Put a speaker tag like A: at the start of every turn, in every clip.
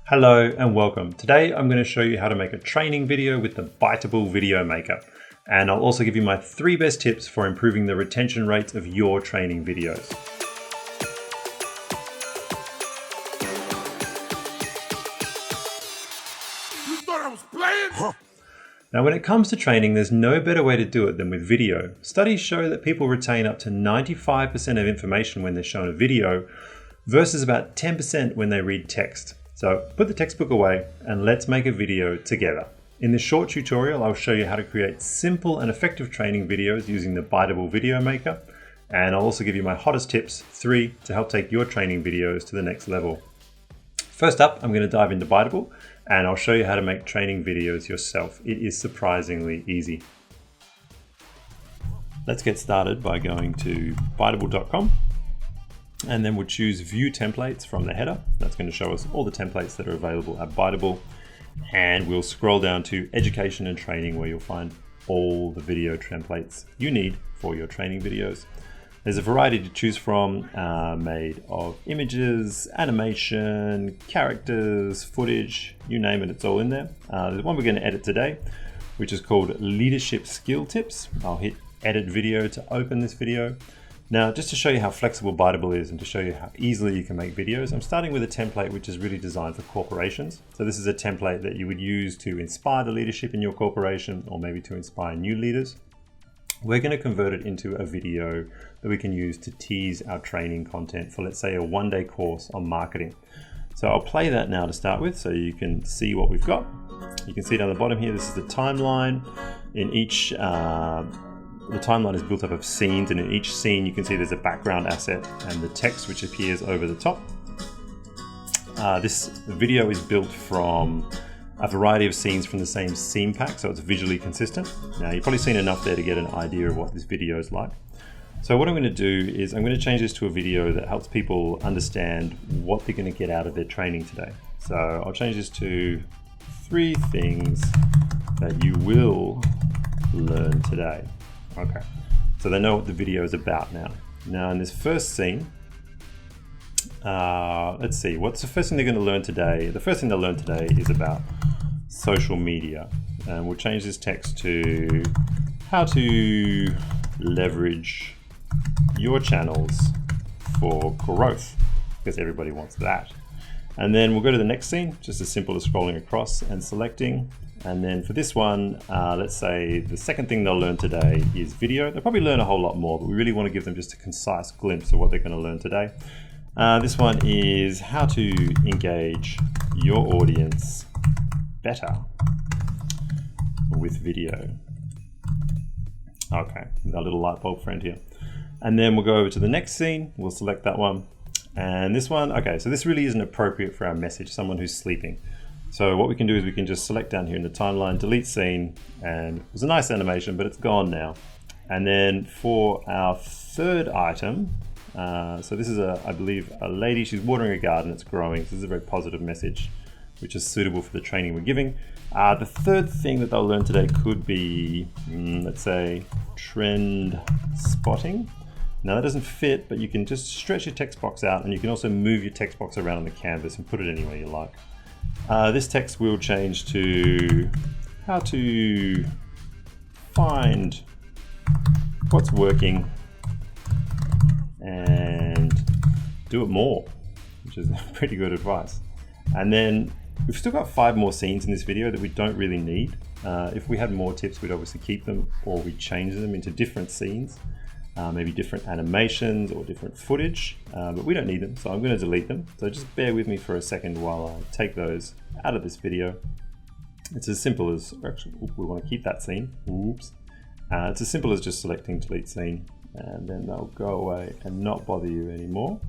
A: Hello and welcome. Today I'm going to show you how to make a training video with the Biteable Video Maker. And I'll also give you my 3 best tips for improving the retention rates of your training videos.
B: You thought I was playing? Huh.
A: Now when it comes to training, there's no better way to do it than with video. Studies show that people retain up to 95% of information when they're shown a video versus about 10% when they read text. So put the textbook away and let's make a video together. In this short tutorial, I'll show you how to create simple and effective training videos using the Biteable Video Maker. And I'll also give you my hottest tips, 3, to help take your training videos to the next level. First up, I'm going to dive into Biteable and I'll show you how to make training videos yourself. It is surprisingly easy. Let's get started by going to biteable.com. And then we'll choose View Templates from the header. That's going to show us all the templates that are available at Biteable. And we'll scroll down to Education and Training, where you'll find all the video templates you need for your training videos. There's a variety to choose from, made of images, animation, characters, footage, you name it, it's all in there. There's one we're going to edit today, which is called Leadership Skill Tips. I'll hit Edit Video to open this video. Now, just to show you how flexible Biteable is and to show you how easily you can make videos, I'm starting with a template which is really designed for corporations. So this is a template that you would use to inspire the leadership in your corporation or maybe to inspire new leaders. We're going to convert it into a video that we can use to tease our training content for, let's say, a 1-day course on marketing. So I'll play that now to start with so you can see what we've got. You can see down the bottom here, this is the timeline. In each the timeline is built up of scenes, and in each scene you can see there's a background asset and the text which appears over the top. This video is built from a variety of scenes from the same scene pack, so it's visually consistent. Now you've probably seen enough there to get an idea of what this video is like. So what I'm going to do is I'm going to change this to a video that helps people understand what they're going to get out of their training today. So I'll change this to 3 things that you will learn today. Okay, so they know what the video is about now. Now in this first scene, let's see, what's the first thing they're going to learn today? The first thing they'll learn today is about social media. And we'll change this text to how to leverage your channels for growth, because everybody wants that. And then we'll go to the next scene, just as simple as scrolling across and selecting. And then for this one, let's say the second thing they'll learn today is video. They'll probably learn a whole lot more, but we really want to give them just a concise glimpse of what they're going to learn today. This one is how to engage your audience better with video. Okay, our little light bulb friend here. And then we'll go over to the next scene. We'll select that one. And this one, okay, so this really isn't appropriate for our message, someone who's sleeping. So what we can do is we can just select down here in the timeline, delete scene, and it was a nice animation, but it's gone now. And then for our third item, so this is I believe a lady, she's watering a garden, it's growing. So this is a very positive message, which is suitable for the training we're giving. The third thing that they'll learn today could be, let's say, trend spotting. Now that doesn't fit, but you can just stretch your text box out, and you can also move your text box around on the canvas and put it anywhere you like. This text will change to how to find what's working and do it more, which is pretty good advice. And then we've still got 5 more scenes in this video that we don't really need. If we had more tips, we'd obviously keep them, or we'd change them into different scenes, maybe different animations or different footage, but we don't need them, so I'm going to delete them. So just bear with me for a second while I take those out of this video. It's as simple as, actually, we want to keep that scene. Oops. It's as simple as just selecting delete scene, and then they'll go away and not bother you anymore.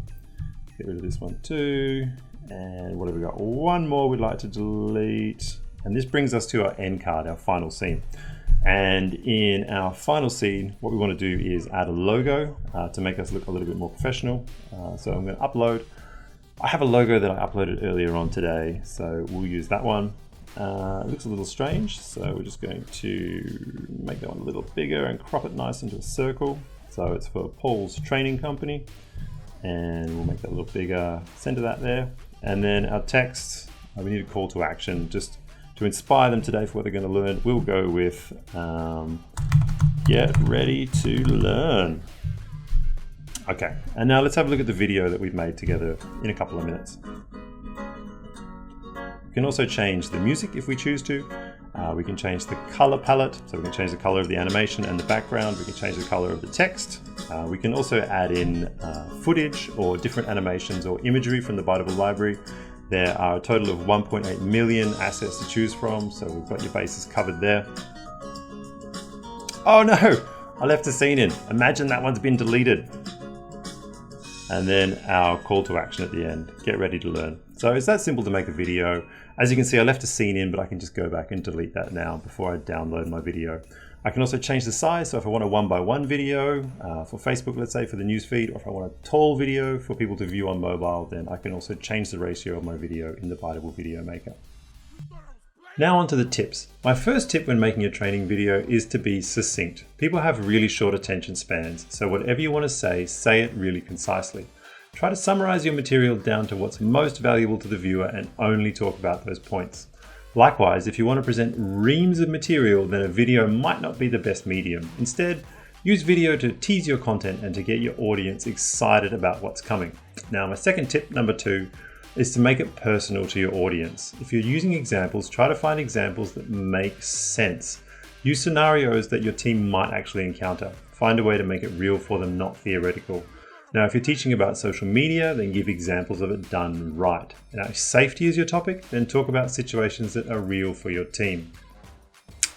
A: Get rid of this one too. And what have we got? One more we'd like to delete. And this brings us to our end card, our final scene. And in our final scene, what we want to do is add a logo to make us look a little bit more professional. So I'm going to upload. I have a logo that I uploaded earlier on today, so we'll use that one. It looks a little strange, so we're just going to make that one a little bigger and crop it nice into a circle. So it's for Paul's training company, and we'll make that a little bigger, center that there. And then our text, We need a call to action just to inspire them today for what they're going to learn. We'll go with get ready to learn. Okay, and now let's have a look at the video that we've made together in a couple of minutes. We can also change the music if we choose to. We can change the color palette, so we can change the color of the animation and the background. We can change the color of the text. We can also add in footage or different animations or imagery from the Biteable library. There are a total of 1.8 million assets to choose from, so we've got your bases covered there. Oh no, I left a scene in. Imagine that one's been deleted. And then our call to action at the end, get ready to learn. So it's that simple to make a video. As you can see, I left a scene in, but I can just go back and delete that now before I download my video. I can also change the size. So if I want a 1:1 video for Facebook, let's say for the newsfeed, or if I want a tall video for people to view on mobile, then I can also change the ratio of my video in the Biteable Video Maker. Now on to the tips. My first tip when making a training video is to be succinct. People have really short attention spans, so whatever you want to say it really concisely. Try to summarize your material down to what's most valuable to the viewer and only talk about those points. Likewise, if you want to present reams of material, then a video might not be the best medium. Instead, use video to tease your content and to get your audience excited about what's coming. Now, my second tip, number 2, is to make it personal to your audience. If you're using examples, try to find examples that make sense. Use scenarios that your team might actually encounter. Find a way to make it real for them, not theoretical. Now, if you're teaching about social media, then give examples of it done right. Now, if safety is your topic, then talk about situations that are real for your team.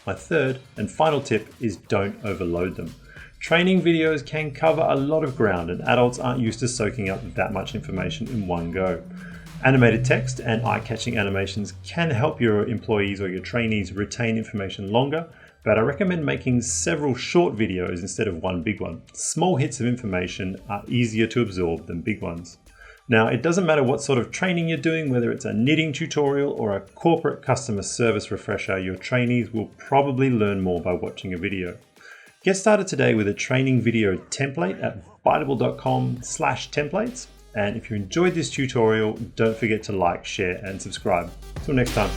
A: My third and final tip is don't overload them. Training videos can cover a lot of ground and adults aren't used to soaking up that much information in one go. Animated text and eye-catching animations can help your employees or your trainees retain information longer, but I recommend making several short videos instead of one big one. Small hits of information are easier to absorb than big ones. Now, it doesn't matter what sort of training you're doing, whether it's a knitting tutorial or a corporate customer service refresher, your trainees will probably learn more by watching a video. Get started today with a training video template at biteable.com/templates. And if you enjoyed this tutorial, don't forget to like, share, and subscribe. Till next time.